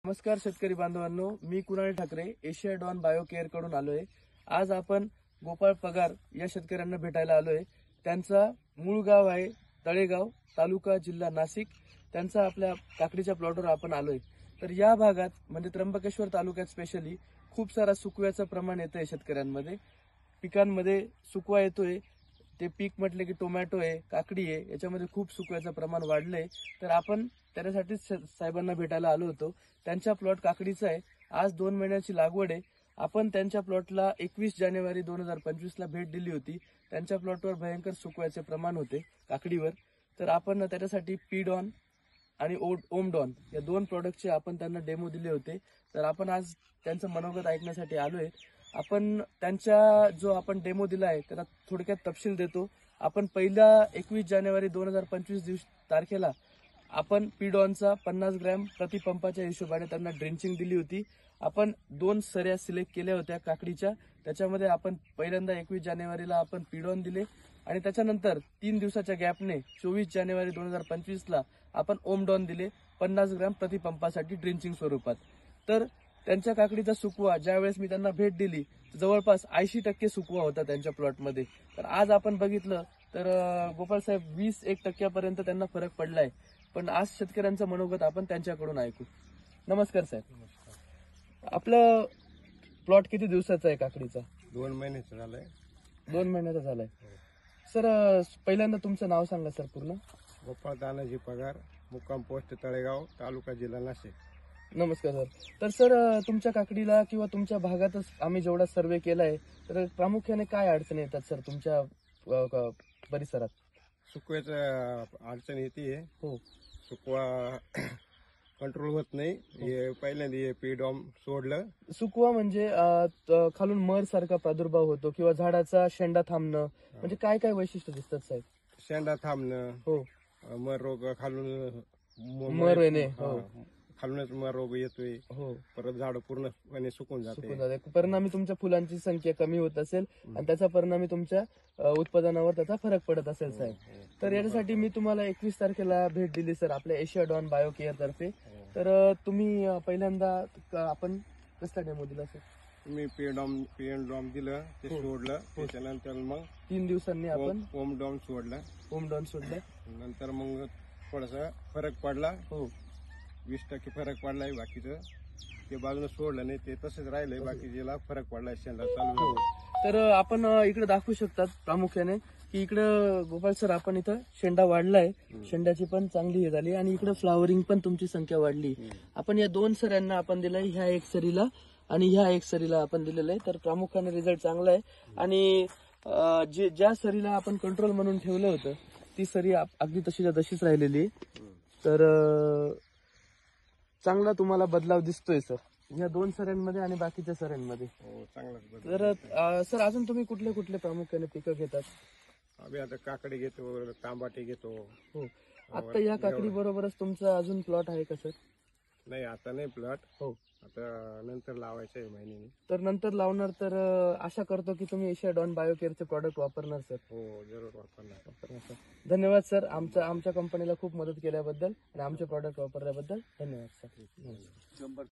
नमस्कार शेतकरी बांधवांनो, मी Kunal Thackeray Asia Don Biocare कडून आलोय। आज आपण गोपाळ पगार या शेतकऱ्यांना भेटायला आलोय। त्यांचा मूळ गाव आहे तळेगाव, तालुका जिल्हा नाशिक। त्यांचा आपल्या काकडीच्या प्लॉटवर आपण आलोय। तर या भागात म्हणजे त्र्यंबकेश्वर तालुक्यात स्पेशली खूप सारा सुकव्याचं प्रमाण येतंय शेतकऱ्यांमध्ये। पिकांमध्ये सुकवा येतोय। ते पीक म्हटले की टोमॅटो आहे, काकडी आहे, याच्यामध्ये खूप सुकव्याचं प्रमाण वाढलंय। तर आपण त्याच्यासाठी साहेबांना भेटायला आलो होतो। त्यांचा प्लॉट काकडीचा आहे। आज 2 महिन्याची लागवड आहे। आपण त्यांच्या प्लॉटला 21 जानेवारी 2025 ला भेट दिली होती। त्यांच्या प्लॉटवर भयंकर सुकव्याचे प्रमाण होते काकडीवर। तर आपण त्याच्यासाठी पीडॉन आणि ओमडॉन या 2 प्रोडक्टचे आपण त्यांना डेमो दिले होते। तर आपण आज त्यांचं मनोगत ऐकण्यासाठी आलोय। आपण त्यांचा जो आपण डेमो दिला आहे त्याला थोडक्यात तपशील देतो। आपण पहिल्या 21 जानेवारी 2025 तारखेला आपण पीडॉनचा 50 ग्रॅम प्रति पंपाच्या हिशोबाने त्यांना ड्रिंचिंग दिली होती। आपण 2 सऱ्या सिलेक्ट केल्या होत्या काकडीच्या। त्याच्यामध्ये आपण पहिल्यांदा 21 जानेवारीला आपण पीडॉन दिले आणि त्याच्यानंतर 3 दिवसाच्या गॅपने 24 जानेवारी 2025 ला आपण ओमडॉन दिले 50 ग्रॅम प्रति पंपासाठी ड्रिंचिंग स्वरूपात। तर त्यांच्या काकडीचा सुकवा ज्यावेळेस मी त्यांना भेट दिली जवळपास 80% सुकवा होता त्यांच्या प्लॉटमध्ये। तर आज आपण बघितलं तर गोपाळ साहेब 21% त्यांना फरक पडलाय। पण आज शेतकऱ्यांचं मनोगत आपण त्यांच्याकडून ऐकू। नमस्कार साहेब, आपलं प्लॉट किती दिवसाचा आहे काकडीचा? 2 महिन्याचा झालाय। 2 महिन्याचा झालाय। सर पहिल्यांदा तुमचं नाव सांगा सर पूर्ण। गोपाळ तानाजी पगार, मुक्काम पोस्ट तळेगाव, तालुका जिल्हा नाशिक। नमस्कार सर। तर सर तुमच्या काकडीला किंवा तुमच्या भागातच आम्ही जेवढा सर्वे केलाय तर प्रामुख्याने काय अडचणी येतात सर तुमच्या परिसरात? सुकव्याचं अडचण येते। हो, सुकवा कंट्रोल होत नाही। हे पहिल्यांदा हे पीडॉम सोडलं। सुकवा म्हणजे खालून मर सारखा प्रादुर्भाव होतो किंवा झाडाचा शेंडा थांबणं, म्हणजे काय काय वैशिष्ट्य दिसतात साहेब? शेंडा थांबणं, हो, मर रोग खालून मर येणे, हा, हो खालूनच मर रोग येतोय। हो, परत झाड पूर्णपणे सुकून सुकून जाते। जाते। परिणामी तुमच्या फुलांची संख्या कमी होत असेल आणि त्याचा परिणामी तुमच्या उत्पादनावर त्याचा फरक पडत असेल साहेब। तर याच्यासाठी मी तुम्हाला 21 तारखेला भेट दिली सर आपल्या एशिया डॉन बायोकेअर तर्फे। तर तुम्ही पहिल्यांदा आपण कसला डेमो दिला सर? मी पीडॉम दिलं, ते सोडलं। त्याच्यानंतर मग 3 दिवसांनी आपण ओमडॉम सोडलं। ओमडॉन सोडलं। नंतर मग थोडासा फरक पडला, हो, 20% फरक पडलाय। बाकीचं ते बाजूला सोडलं नाही, ते तसंच राहिलंय। बाकीच्याला फरक पडलाय, शेंडा चालू हो। झाला। तर आपण इकडे दाखवू शकतात प्रामुख्याने की इकडं गोपाळ सर आपण इथं शेंडा वाढलाय, शेंड्याची पण चांगली हे झाली आणि इकडे फ्लावरिंग पण तुमची संख्या वाढली। आपण या 2 सऱ्यांना आपण दिलंय, ह्या 1 सरीला आणि ह्या 1 सरीला आपण दिलेलं आहे। तर प्रामुख्याने रिझल्ट चांगला आहे आणि ज्या सरीला आपण कंट्रोल म्हणून ठेवलं होतं ती सरी अगदी तशीच्या तशीच राहिलेली आहे। तर चांगला तुम्हाला बदलाव दिसतोय सर या 2 सऱ्यांमध्ये आणि बाकीच्या सऱ्यांमध्ये। चांगलाच बदल। तर सर अजून तुम्ही कुठले कुठले प्रामुख्याने पिकं घेतात? आम्ही आता काकडी घेतो, तांबाटे घेतो। हो, आता या काकडी बरोबरच तुमचा अजून प्लॉट आहे का सर? नाही, आता नाही प्लॉट। हो, आता नंतर लावायचं आहे महिन्यानी। तर नंतर लावणार। तर आशा करतो की तुम्ही एशिया डॉन बायोकेअरचे प्रॉडक्ट वापरणार सर। हो, जरूर वापरणार। धन्यवाद सर, आमच्या कंपनीला खूप मदत केल्याबद्दल आणि आमचे प्रॉडक्ट वापरल्याबद्दल धन्यवाद सर।